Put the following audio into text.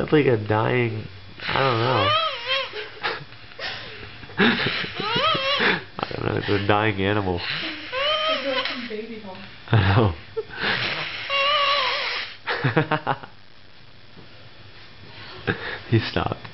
That's like a dying... I don't know. I don't know, it's a dying animal. It's like some baby hole. I know. He stopped.